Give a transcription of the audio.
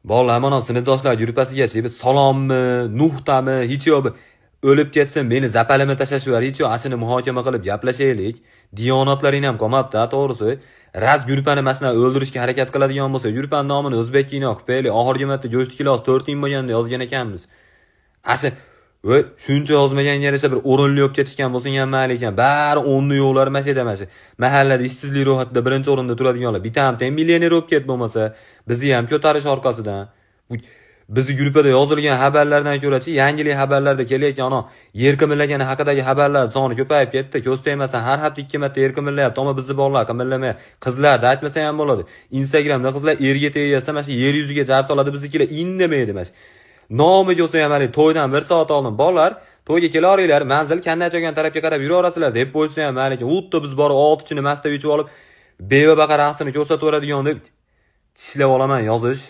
Bolalar mana sinfdoshlar grupasigacha bir salommi, nuqtami, hech yo'q o'lib ketsin, meni zapalima tashlashlar, hech yo'q ashuni muhokama qilib gaplashaylik. Diyonatlaring ham qolmabdi, to'g'risi. Raz grupani masna o'ldirishga harakat qiladigan bo'lsa, grupani nomini o'zbek kino qilib, oxirgi marta go'sht kilosi 4 ming bo'lganda yozgan ekanmiz. Asli va shuncha yozmaganga yarasha bir o'rinli olib ketishgan bo'lsang ham mayli ekan. Bari o'nni yo'qlar mashedamasi. Mahallada ishsizlik ro'yxatida birinchi o'rinda turadiganlar bitta ham millioner olib ket bo'lmasa, bizni ham ko'tarish orqasidan. Bizni gruppada yozilgan xabarlardan ko'ra-chi, yangilik xabarlarda kelayotgan ana yer qimillagani haqidagi xabarlar soni ko'payib ketdi. Ko'z tegmasa har hafta 2 marta yer qimillayapti, ammo bizni bolalar qimillamay. Qizlarda aytmasa ham bo'ladi. Instagramda qizlar erga tegsa, mana shu yer yuziga jar soladi, biznikilar indamaydi mana. Nomiga bo'lsa ham hali to'ydan 1 soat oldin bolalar to'yga kelaveringlar, manzil Kandachagan tarafga qarab yuraverasizlar deb qo'ysa ham mayli ekan. Xuddi biz borib 6 chini masta yechib olib, beva baqa raqsini ko'rsataveradigan deb tishlab olaman yozish.